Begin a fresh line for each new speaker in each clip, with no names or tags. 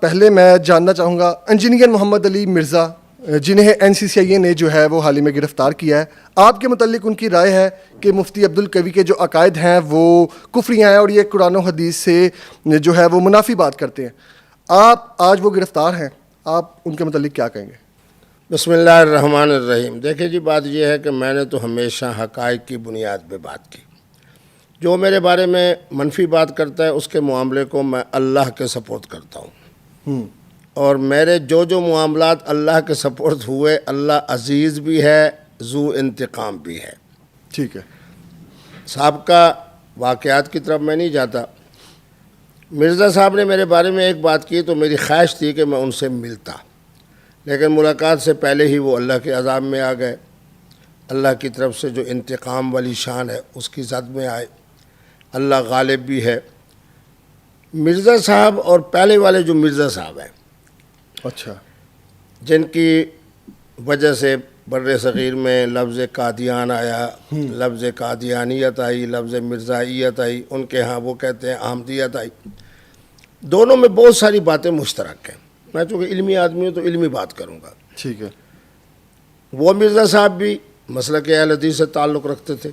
پہلے میں جاننا چاہوں گا انجینئر محمد علی مرزا جنہیں NCCIA نے جو ہے وہ حال ہی میں گرفتار کیا ہے، آپ کے متعلق ان کی رائے ہے کہ مفتی عبدالقوی کے جو عقائد ہیں وہ کفری ہیں اور یہ قرآن و حدیث سے جو ہے وہ منافی بات کرتے ہیں. آپ آج وہ گرفتار ہیں، آپ ان کے متعلق کیا کہیں گے؟
بسم اللہ الرحمن الرحیم. دیکھیں جی، بات یہ ہے کہ میں نے تو ہمیشہ حقائق کی بنیاد پہ بات کی. جو میرے بارے میں منفی بات کرتا ہے اس کے معاملے کو میں اللہ کے سپورٹ کرتا ہوں. اور میرے جو معاملات اللہ کے سپورٹ ہوئے، اللہ عزیز بھی ہے، ذو انتقام بھی ہے.
ٹھیک ہے.
سابقہ واقعات کی طرف میں نہیں جاتا. مرزا صاحب نے میرے بارے میں ایک بات کی تو میری خواہش تھی کہ میں ان سے ملتا، لیکن ملاقات سے پہلے ہی وہ اللہ کے عذاب میں آ گئے. اللہ کی طرف سے جو انتقام والی شان ہے اس کی زد میں آئے. اللہ غالب بھی ہے. مرزا صاحب اور پہلے والے جو مرزا صاحب ہیں،
اچھا،
جن کی وجہ سے بر صغیر میں لفظ قادیان آیا، لفظ قادیانیت آئی، لفظ مرزائیت آئی، ان کے ہاں وہ کہتے ہیں احمدیت آئی. دونوں میں بہت ساری باتیں مشترک ہیں. میں چونکہ علمی آدمی ہوں تو علمی بات کروں گا.
ٹھیک ہے.
وہ مرزا صاحب بھی مسلک اہل حدیث سے تعلق رکھتے تھے،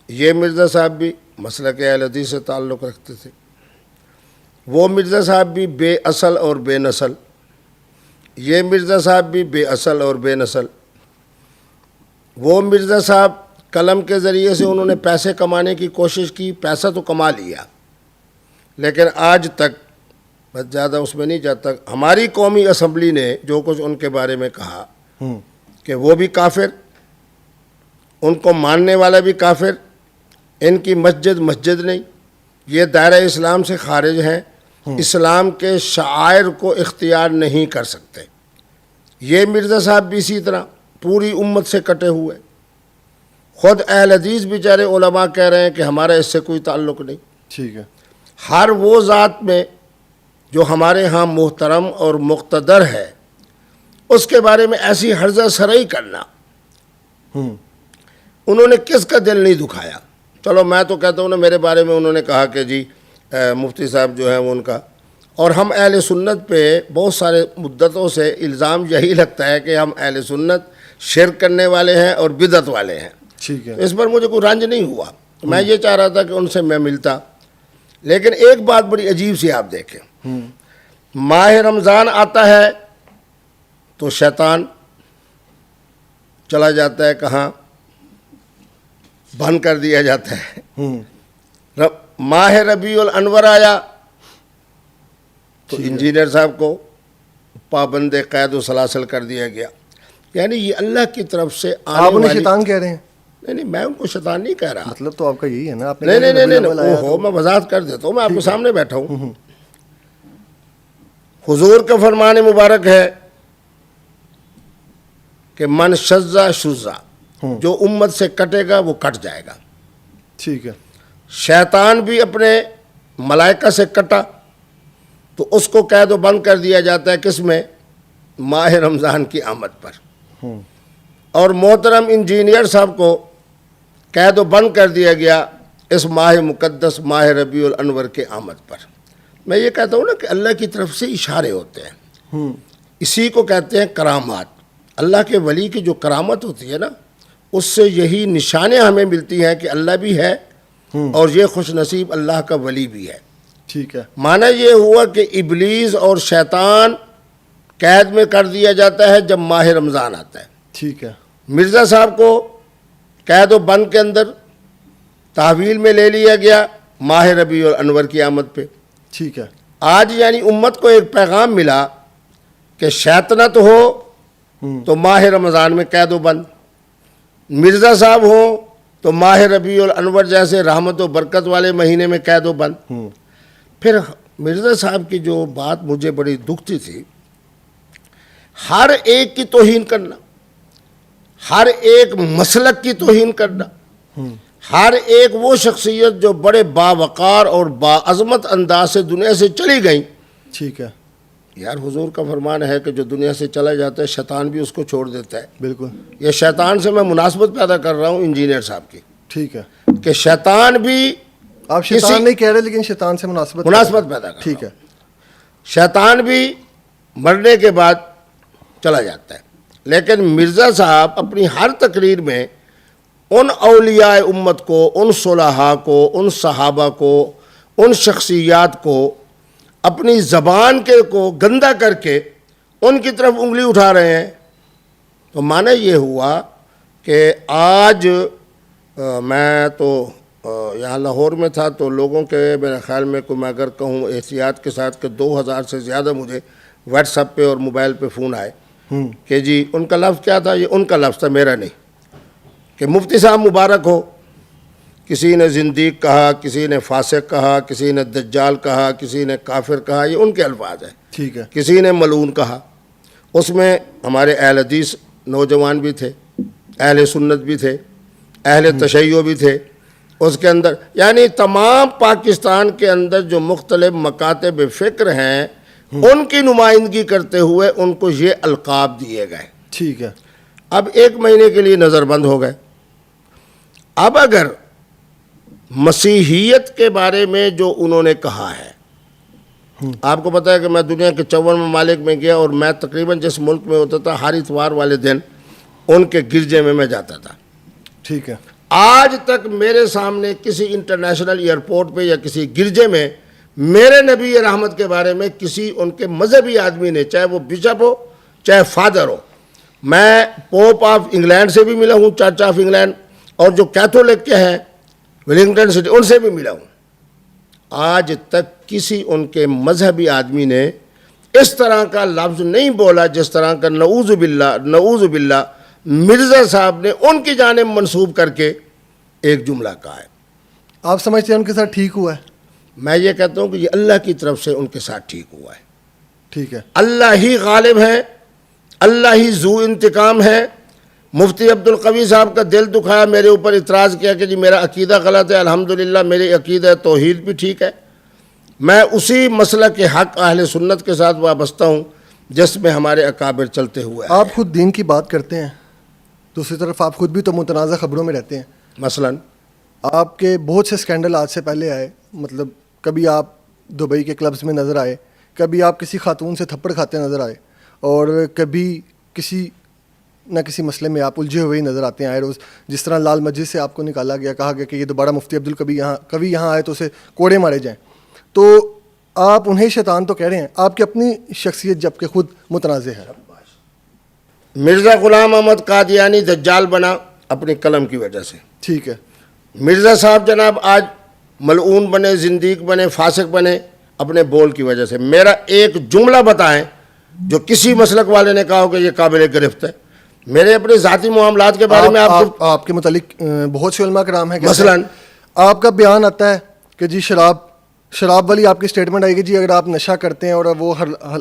یہ مرزا صاحب بھی مسلک اہل حدیث سے تعلق رکھتے تھے. وہ مرزا صاحب بھی بے اصل اور بے نسل، یہ مرزا صاحب بھی بے اصل اور بے نسل. وہ مرزا صاحب قلم کے ذریعے سے انہوں نے پیسے کمانے کی کوشش کی، پیسہ تو کما لیا، لیکن آج تک بس زیادہ اس میں نہیں جاتا. ہماری قومی اسمبلی نے جو کچھ ان کے بارے میں کہا کہ وہ بھی کافر، ان کو ماننے والا بھی کافر، ان کی مسجد نہیں، یہ دائرہ اسلام سے خارج ہیں، اسلام کے شعائر کو اختیار نہیں کر سکتے. یہ مرزا صاحب بھی اسی طرح پوری امت سے کٹے ہوئے. خود اہل حدیث بیچارے علماء کہہ رہے ہیں کہ ہمارا اس سے کوئی تعلق نہیں.
ٹھیک ہے.
ہر وہ ذات میں جو ہمارے ہاں محترم اور مقتدر ہے اس کے بارے میں ایسی ہرزہ سرائی کرنا، انہوں نے کس کا دل نہیں دکھایا؟ چلو میں تو کہتا ہوں نا، میرے بارے میں انہوں نے کہا کہ جی مفتی صاحب جو ہیں وہ ان کا، اور ہم اہل سنت پہ بہت سارے مدتوں سے الزام یہی لگتا ہے کہ ہم اہل سنت شرک کرنے والے ہیں اور بدعت والے ہیں.
ٹھیک ہے.
اس پر مجھے کوئی رنج نہیں ہوا. میں یہ چاہ رہا تھا کہ ان سے میں ملتا. لیکن ایک بات بڑی عجیب سی آپ دیکھیں، ماہ رمضان آتا ہے تو شیطان چلا جاتا ہے کہاں؟ بند کر دیا جاتا ہے. ماہ ربیع الانور آیا تو انجینئر صاحب کو پابند قید و سلاسل کر دیا گیا. یعنی یہ اللہ کی طرف سے
آپ انہیں شیطان کہہ رہے ہیں؟
نہیں، میں ان کو شیطان نہیں کہہ رہا.
مطلب تو آپ کا یہی ہے نا؟ آپ
نہیں، میں وضاحت کر دیتا ہوں. میں آپ کے سامنے بیٹھا ہوں. حضور کا فرمان مبارک ہے کہ من شذ شذ، جو امت سے کٹے گا وہ کٹ جائے گا.
ٹھیک ہے.
شیطان بھی اپنے ملائکہ سے کٹا تو اس کو قید و بند کر دیا جاتا ہے. کس میں؟ ماہ رمضان کی آمد پر. اور محترم انجینئر صاحب کو قید و بند کر دیا گیا اس ماہ مقدس ماہ ربیع الانور کے آمد پر. میں یہ کہتا ہوں نا کہ اللہ کی طرف سے اشارے ہوتے ہیں، اسی کو کہتے ہیں کرامات. اللہ کے ولی کی جو کرامت ہوتی ہے نا، اس سے یہی نشانیں ہمیں ملتی ہیں کہ اللہ بھی ہے اور یہ خوش نصیب اللہ کا ولی بھی ہے.
ٹھیک ہے.
معنی یہ ہوا کہ ابلیس اور شیطان قید میں کر دیا جاتا ہے جب ماہ رمضان آتا ہے.
ٹھیک ہے.
مرزا صاحب کو قید و بند کے اندر تحویل میں لے لیا گیا ماہ ربیع الانور کی آمد پہ.
ٹھیک ہے.
آج یعنی امت کو ایک پیغام ملا کہ شیطنت ہو تو ماہ رمضان میں قید و بند، مرزا صاحب ہوں تو ماہ ربیع الانور جیسے رحمت و برکت والے مہینے میں قید و بند. پھر مرزا صاحب کی جو بات مجھے بڑی دکھتی تھی، ہر ایک کی توہین کرنا، ہر ایک مسلک کی توہین کرنا، ہر ایک وہ شخصیت جو بڑے باوقار اور باعظمت انداز سے دنیا سے چلی گئیں.
ٹھیک ہے.
یار حضور کا فرمان ہے کہ جو دنیا سے چلا جاتا ہے شیطان بھی اس کو چھوڑ دیتا ہے.
بالکل.
یہ شیطان سے میں مناسبت پیدا کر رہا ہوں انجینئر صاحب کی.
ٹھیک ہے.
کہ شیطان بھی،
آپ شیطان نہیں کہہ رہے لیکن شیطان سے مناسبت
پیدا کر.
ٹھیک ہے.
شیطان بھی مرنے کے بعد چلا جاتا ہے، لیکن مرزا صاحب اپنی ہر تقریر میں ان اولیاء امت کو، ان صلحاء کو، ان صحابہ کو، ان شخصیات کو اپنی زبان کے کو گندا کر کے ان کی طرف انگلی اٹھا رہے ہیں. تو معنی یہ ہوا کہ آج میں تو یہاں لاہور میں تھا، تو لوگوں کے میرے خیال میں میں اگر کہوں احتیاط کے ساتھ کہ 2000 سے زیادہ مجھے واٹس ایپ پہ اور موبائل پہ فون آئے کہ جی ان کا لفظ کیا تھا، یہ ان کا لفظ تھا میرا نہیں، کہ مفتی صاحب مبارک ہو. کسی نے زندیق کہا، کسی نے فاسق کہا، کسی نے دجال کہا، کسی نے کافر کہا، یہ ان کے الفاظ ہیں.
ٹھیک ہے.
کسی نے ملعون کہا. اس میں ہمارے اہل حدیث نوجوان بھی تھے، اہل سنت بھی تھے، اہل تشیع بھی تھے اس کے اندر، یعنی تمام پاکستان کے اندر جو مختلف مکاتب فکر ہیں ان کی نمائندگی کرتے ہوئے ان کو یہ القاب دیے گئے.
ٹھیک ہے.
اب 1 مہینے کے لیے نظر بند ہو گئے. اب اگر مسیحیت کے بارے میں جو انہوں نے کہا ہے، آپ کو پتہ ہے کہ میں دنیا کے 54 ممالک میں گیا اور میں تقریباً جس ملک میں ہوتا تھا ہر اتوار والے دن ان کے گرجے میں جاتا تھا.
ٹھیک ہے.
آج تک میرے سامنے کسی انٹرنیشنل ایئرپورٹ پہ یا کسی گرجے میں میرے نبی رحمت کے بارے میں کسی ان کے مذہبی آدمی نے، چاہے وہ بشپ ہو چاہے فادر ہو، میں پوپ آف انگلینڈ سے بھی ملا ہوں، چرچ آف انگلینڈ، اور جو کیتھولک کے ہیں ولنگٹن سٹی ان سے بھی ملا ہوں، آج تک کسی ان کے مذہبی آدمی نے اس طرح کا لفظ نہیں بولا جس طرح کا نعوذ باللہ مرزا صاحب نے ان کی جانب منسوب کر کے ایک جملہ کہا ہے.
آپ سمجھتے ہیں ان کے ساتھ ٹھیک ہوا ہے؟
میں یہ کہتا ہوں کہ یہ اللہ کی طرف سے ان کے ساتھ ٹھیک ہوا ہے.
ٹھیک ہے.
اللہ ہی غالب ہے، اللہ ہی ذو انتقام ہے. مفتی عبدالقوی صاحب کا دل دکھایا، میرے اوپر اعتراض کیا کہ جی میرا عقیدہ غلط ہے. الحمدللہ میری عقیدہ توحید بھی ٹھیک ہے. میں اسی مسلک کے حق اہل سنت کے ساتھ وابستہ ہوں جس میں ہمارے اکابر چلتے ہوئے آئے.
آپ خود دین کی بات کرتے ہیں، دوسری طرف آپ خود بھی تو متنازع خبروں میں رہتے ہیں.
مثلاً
آپ کے بہت سے سکینڈل آج سے پہلے آئے، مطلب کبھی آپ دبئی کے کلبز میں نظر آئے، کبھی آپ کسی خاتون سے تھپڑ کھاتے نظر آئے، اور کبھی کسی نہ کسی مسئلے میں آپ الجھے ہوئے ہی نظر آتے ہیں آئے روز. جس طرح لال مسجد سے آپ کو نکالا گیا، کہا گیا کہ یہ دوبارہ مفتی عبدالقوی یہاں آئے تو اسے کوڑے مارے جائیں. تو آپ انہیں شیطان تو کہہ رہے ہیں، آپ کی اپنی شخصیت جبکہ خود متنازع ہے.
مرزا غلام احمد قادیانی دجال بنا اپنی قلم کی وجہ سے.
ٹھیک ہے.
مرزا صاحب جناب آج ملعون بنے، زندیق بنے، فاسق بنے اپنے بول کی وجہ سے. میرا ایک جملہ بتائیں جو کسی مسلک والے نے کہا ہو کہ یہ قابل گرفت ہے. میرے اپنے ذاتی معاملات کے بارے میں
آپ کے متعلق بہت سے علماء کرام ہیں.
مثلاً
آپ کا بیان آتا ہے کہ جی شراب والی آپ کی سٹیٹمنٹ آئے گی جی اگر آپ نشہ کرتے ہیں اور وہ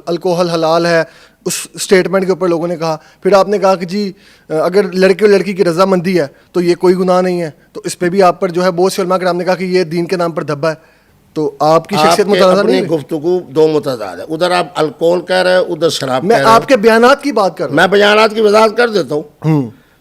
الکوہل حلال ہے، اس سٹیٹمنٹ کے اوپر لوگوں نے کہا. پھر آپ نے کہا کہ جی اگر لڑکے اور لڑکی کی رضامندی ہے تو یہ کوئی گناہ نہیں ہے. تو اس پہ بھی آپ پر جو ہے بہت سے علماء کرام نے کہا کہ یہ دین کے نام پر دھبا ہے. تو آپ کی شخصیت متنازع نہیں ہے.
گفتگو دو متضاد ہے، ادھر آپ الکوہل کہہ رہے ہیں، ادھر شراب.
میں آپ کے بیانات کی بات کر رہا ہوں.
میں بیانات کی وضاحت کر دیتا ہوں.